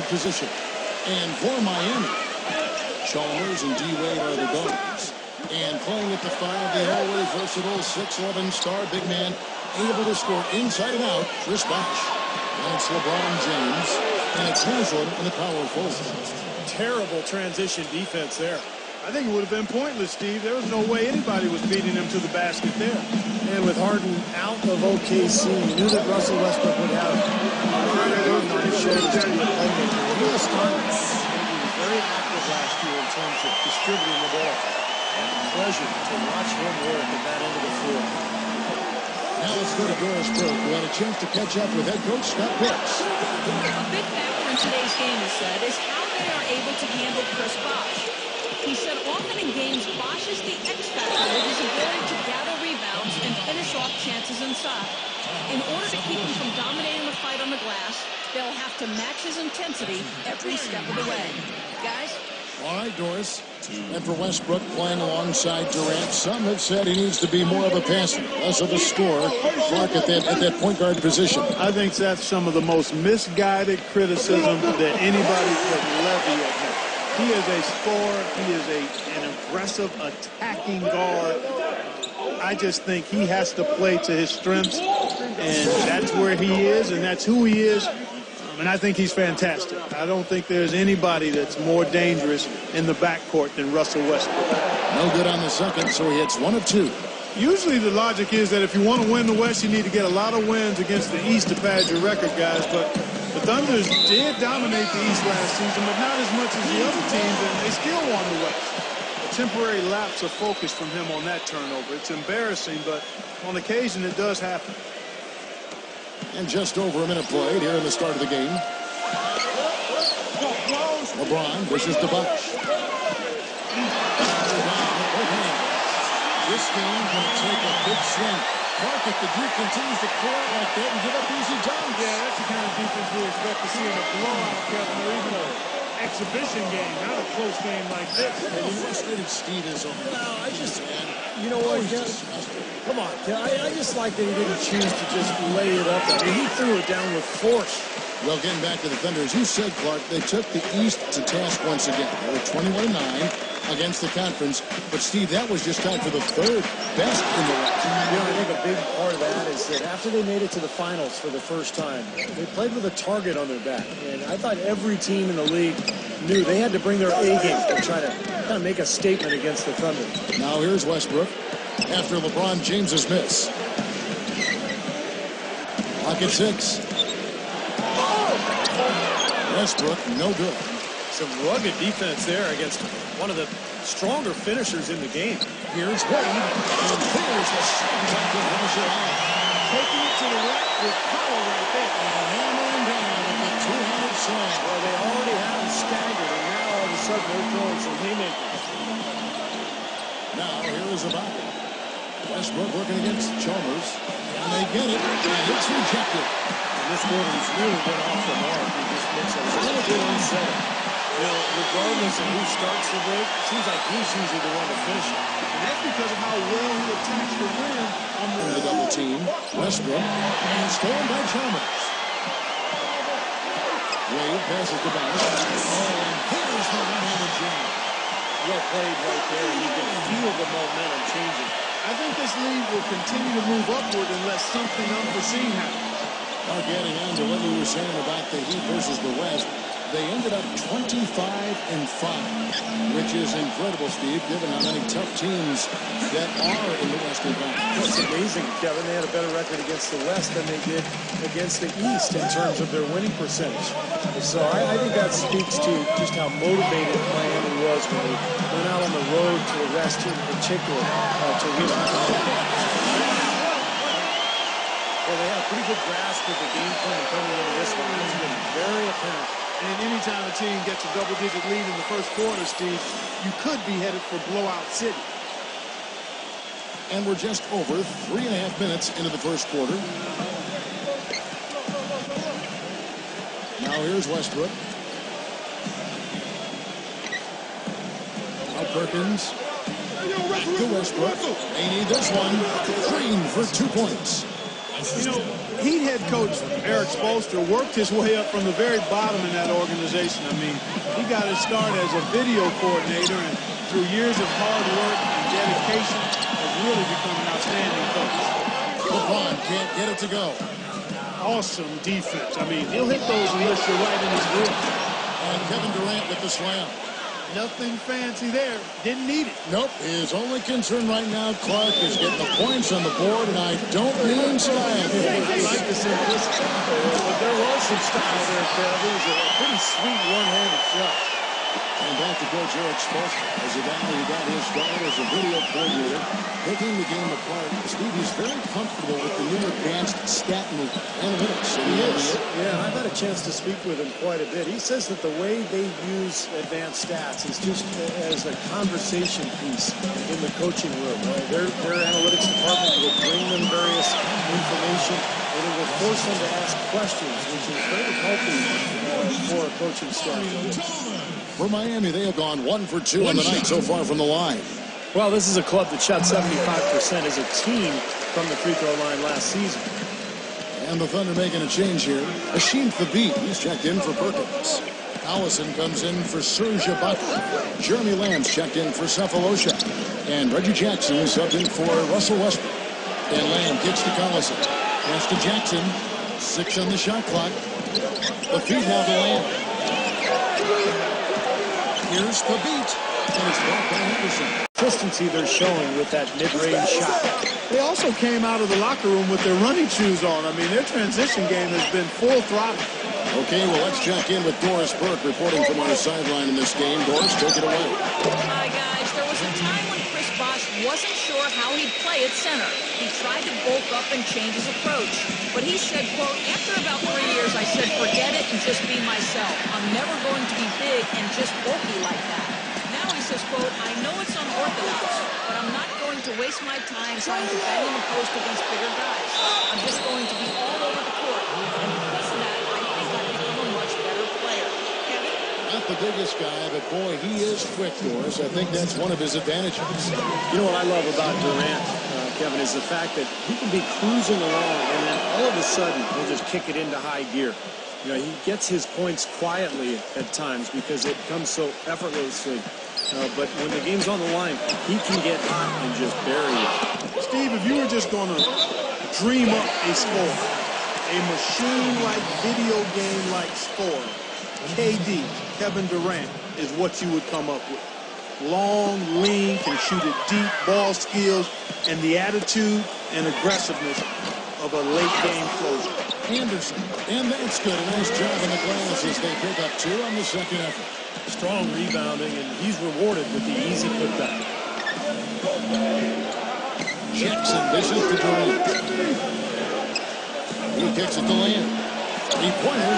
position. And for Miami, Chalmers and D-Wade are the guards. And playing at the 5, the always versatile 6'11" star big man, able to score inside and out, Chris Bosh. And it's LeBron James, and it's Haslem in the power forward. Terrible transition defense there. I think it would have been pointless, Steve. There was no way anybody was beating him to the basket there. And with Harden out of OKC, you knew that Russell Westbrook would have a lot of burden on his shoulders to be a playmaker. He was very active last year in terms of distributing the ball. And a pleasure to watch him work at that end of the floor. Now let's go to Doris Burke, who had a chance to catch up with head coach Scott Brooks. A big factor in today's game, he said, is how they are able to handle Chris Bosh. He said often in games, Bosh is the X factor with his ability to gather rebounds and finish off chances inside. In order to keep him from dominating the fight on the glass, they'll have to match his intensity every step of the way. Guys? All right, Doris. And for Westbrook playing alongside Durant, some have said he needs to be more of a passer, less of a scorer. Clark at that point guard position. I think that's some of the most misguided criticism that anybody could levy at him. He is a scorer. He is an aggressive attacking guard. I just think he has to play to his strengths, and that's where he is, and that's who he is. And I think he's fantastic. I don't think there's anybody that's more dangerous in the backcourt than Russell Westbrook. No good on the second, so he hits 1 of 2. Usually the logic is that if you want to win the West, you need to get a lot of wins against the East to pad your record, guys. But the Thunders did dominate the East last season, but not as much as the other teams, and they still won the West. A temporary lapse of focus from him on that turnover. It's embarrassing, but on occasion it does happen. And just over a minute played here in the start of the game. LeBron dishes to Bosh. This game going to take a big swing. Clark, if the Duke continues to pour it like that and give up easy dunks. Yeah, that's the kind of defense we expect to see in a blowout, Kevin, or even an exhibition game, not a close game like this. How frustrated Steve is on that. No, I just, you know what, come on, I just like that he didn't choose to just lay it up. I mean, he threw it down with force. Well, getting back to the Thunder, as you said, Clark, they took the East to task once again. They were 21-9 against the conference. But, Steve, that was just tied for the third best in the West. You know, I think a big part of that is that after they made it to the finals for the first time, they played with a target on their back. And I thought every team in the league knew they had to bring their A game to try to kind of make a statement against the Thunder. Now here's Westbrook after LeBron James's miss. Clock at 6. Westbrook, no good. Some rugged defense there against one of the stronger finishers in the game. Here's Wade, and here's the shot to finish it off. Taking it to the rack with power right there. And hammering down with the two-handed slam. Well, they already had him staggered, and now all of a sudden they're throwing some haymakers. Now here is Ibaka. Westbrook working against Chalmers. And they get it, and it's rejected. And this one has really went off the mark. He just makes a little bit unsettled. You know, regardless of who starts the break, it seems like he's usually the one to finish it. And that's because of how well he attacks the rim on the double team. Westbrook, and stolen by Chalmers. Wade passes to Bosh. Oh, and here's the one-handed jam. Well played right there, and you can feel the momentum changing. I think this league will continue to move upward unless something unforeseen happens. Now getting on to what we were saying about the Heat versus the West, they ended up 25-5, which is incredible, Steve, given how many tough teams that are in the Western Conference. It's amazing, Kevin. They had a better record against the West than they did against the East in terms of their winning percentage. So I think that speaks to just how motivated Miami was when they went out on the road to the West in particular to win. Well, they had a pretty good grasp of the game plan coming into this one. It's been very apparent. And anytime a team gets a double-digit lead in the first quarter, Steve, you could be headed for blowout city. And we're just over 3.5 minutes into the first quarter. Now here's Westbrook. Now Perkins. Back to Westbrook. They need this one. Green for 2 points. You know, Heat head coach Eric Spoelstra worked his way up from the very bottom in that organization. I mean, he got his start as a video coordinator, and through years of hard work and dedication, has really become an outstanding coach. LeBron can't get it to go. Awesome defense. I mean, he'll hit those unless you're right in his grill. And Kevin Durant with the slam. Nothing fancy there. Didn't need it. Nope. His only concern right now, Clark, is getting the points on the board, and I don't mean style. I like the simplicity. But there was some style there, Kev. It was a pretty sweet one-handed shot. And back to Coach Eric Spoelstra. As a guy who got his start as a video coordinator, picking the game apart. Steve, he's very comfortable with the new advanced stat analytics. He is. Yeah, and I've had a chance to speak with him quite a bit. He says that the way they use advanced stats is just as a conversation piece in the coaching room. Right? Their analytics department will bring them various information, and it will force them to ask questions, which is very healthy for a coaching staff. For Miami, they have gone 1 for 2 on the night so far from the line. Well, this is a club that shot 75% as a team from the free throw line last season. And the Thunder making a change here. Ashim Thabit, he's checked in for Perkins. Allison comes in for Serge Ibaka. Jeremy Lamb's checked in for Cephalosha. And Reggie Jackson subbed in for Russell Westbrook. And Lamb kicks to Collison. Pass to Jackson. 6 on the shot clock. The feed now to Lamb. Here's the beat, and it's blocked by Henderson. Consistency they're showing with that mid-range shot. They also came out of the locker room with their running shoes on. I mean, their transition game has been full throttle. Okay, well, let's check in with Doris Burke reporting from our sideline in this game. Doris, take it away. Hi, guys. There was a time when Chris Bosh wasn't sure how he'd play at center. He tried to bulk up and change his approach. But he said, quote, after about 3 years, I said, forget it and just be myself. I'm never going to be big and just bulky like that. Now he says, quote, I know it's unorthodox, but I'm not going to waste my time trying to bang in the post against bigger guys. I'm just going to be all over the court. And because of that, I think I've become a much better player. Kevin? Not the biggest guy, but boy, he is quick, Doris. I think that's one of his advantages. You know what I love about Durant, Kevin, is the fact that he can be cruising along and then all of a sudden he'll just kick it into high gear. You know, he gets his points quietly at times because it comes so effortlessly. But when the game's on the line, he can get hot and just bury it. Steve, if you were just going to dream up a score, a machine-like, video game-like score, KD, Kevin Durant, is what you would come up with. Long, lean, can shoot it deep, ball skills, and the attitude and aggressiveness of a late-game closer. Anderson, and that's good. A nice job on the glass as they pick up 2 on the second effort. Strong rebounding, and he's rewarded with the easy putback. Jackson dishes to Durant. He kicks it to Lamb. Three-pointer.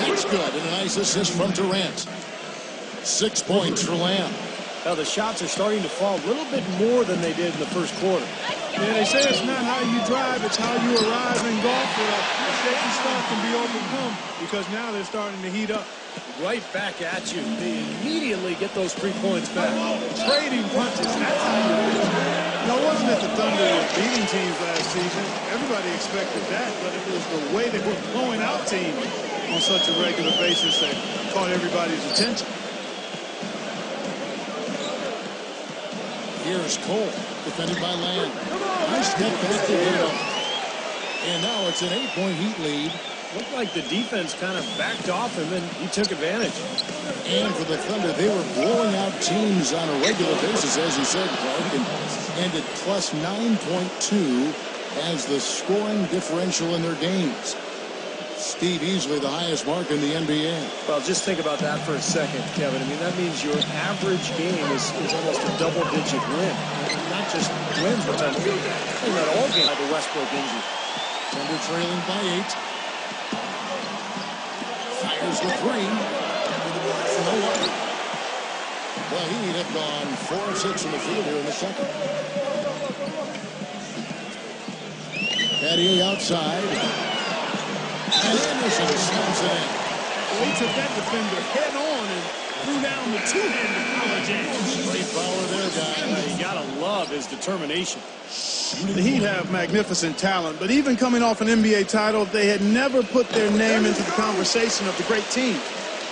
That's good. And a nice assist from Durant. 6 points for Lamb. Now the shots are starting to fall a little bit more than they did in the first quarter. Yeah, they say it's not how you drive, it's how you arrive in golf. The shaky start can be overcome because now they're starting to heat up. Right back at you. They immediately get those 3 points back. Trading punches, that's how you do it. Now, it wasn't that the Thunder were beating teams last season. Everybody expected that, but it was the way they were blowing out teams on such a regular basis that caught everybody's attention. Here's Cole, defended by Lamb. Nice step back to Durant. And now it's an 8-point Heat lead. Looked like the defense kind of backed off him, and he took advantage. And for the Thunder, they were blowing out teams on a regular basis, as you said, Clark, and ended plus 9.2 as the scoring differential in their games. Steve, easily the highest mark in the NBA. Well, just think about that for a second, Kevin. I mean, that means your average game is almost a double-digit win. Not just wins, but I'm talking about all games by the Westbrook injury. Thunder trailing by 8. Fires the 3. No one. Well, he have gone 4 of 6 from the field here in the second. Patty outside. And Anderson slams it in. Well, he took that defender head on and threw down the two-handed college edge. Great power there, guy. You gotta love love his determination. The Heat have magnificent talent, but even coming off an NBA title, they had never put their name into the conversation of the great team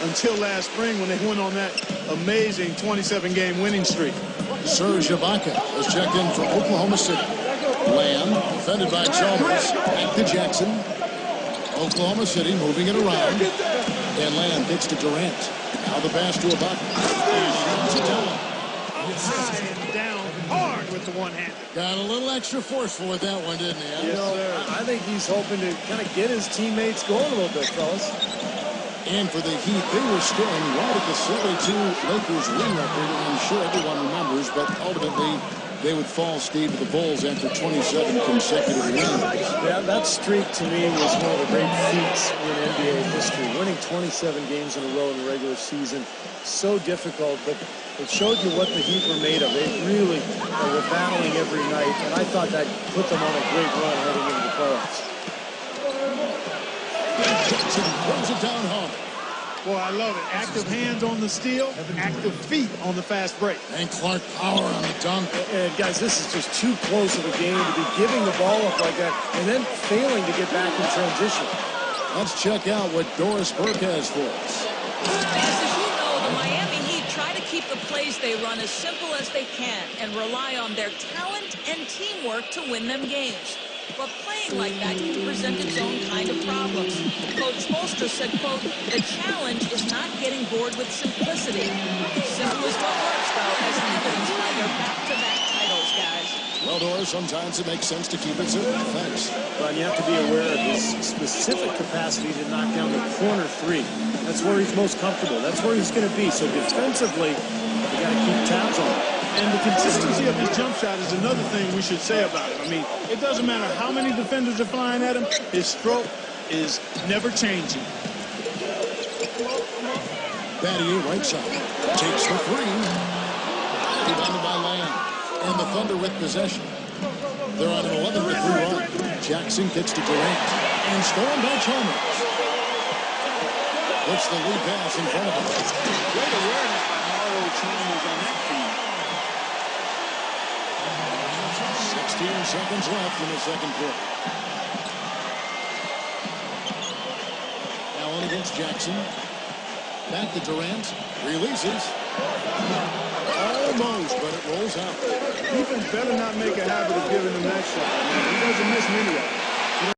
until last spring when they went on that amazing 27-game winning streak. Serge Ibaka has checked in for Oklahoma City. Lamb, defended by Chalmers, back to Jackson. Oklahoma City moving it around. And Lamb gets to Durant. Now the pass to Ibaka. And he knocks it down. High and down hard with the one-hander. Got a little extra forceful with that one, didn't he? You know, I think he's hoping to kind of get his teammates going a little bit, fellas. And for the Heat, they were staring right at the 72 Lakers win record. I'm sure everyone remembers, but ultimately they would fall, Steve, to the Bulls after 27 consecutive wins. Yeah, that streak to me was one of the great feats in NBA history. Winning 27 games in a row in the regular season, so difficult, but it showed you what the Heat were made of. They really were battling every night, and I thought that put them on a great run heading into the playoffs. Jackson throws it down hard. Boy, I love it. Active hands on the steal, active feet on the fast break. And Clark power on the dunk. And guys, this is just too close of a game to be giving the ball up like that and then failing to get back in transition. Let's check out what Doris Burke has for us. As you know, the Miami Heat try to keep the plays they run as simple as they can and rely on their talent and teamwork to win them games. But playing like that can present its own kind of problems. Coach Spoelstra said, quote, "The challenge is not getting bored with simplicity. Simple is what works, though, as evidenced by their back-to-back titles, guys." Well, Doris, sometimes it makes sense to keep it simple. Thanks. But you have to be aware of his specific capacity to knock down the corner three. That's where he's most comfortable. That's where he's going to be. So defensively, you got to keep tabs on him. And the consistency of his jump shot is another thing we should say about him. I mean, it doesn't matter how many defenders are flying at him, his stroke is never changing. Battier, right side, takes the three. Rebounded by Lamb. And the Thunder with possession. They're on an 11-3 run. Jackson gets to Durant. And stolen by Chalmers. Puts the lead pass in front of him. Great awareness by Mario Chalmers on that feed. 16 seconds left in the second quarter. Allen against Jackson. Back to Durant. Releases. Almost, but it rolls out. Defense better not make a habit of giving him that shot. I mean, he doesn't miss many of them.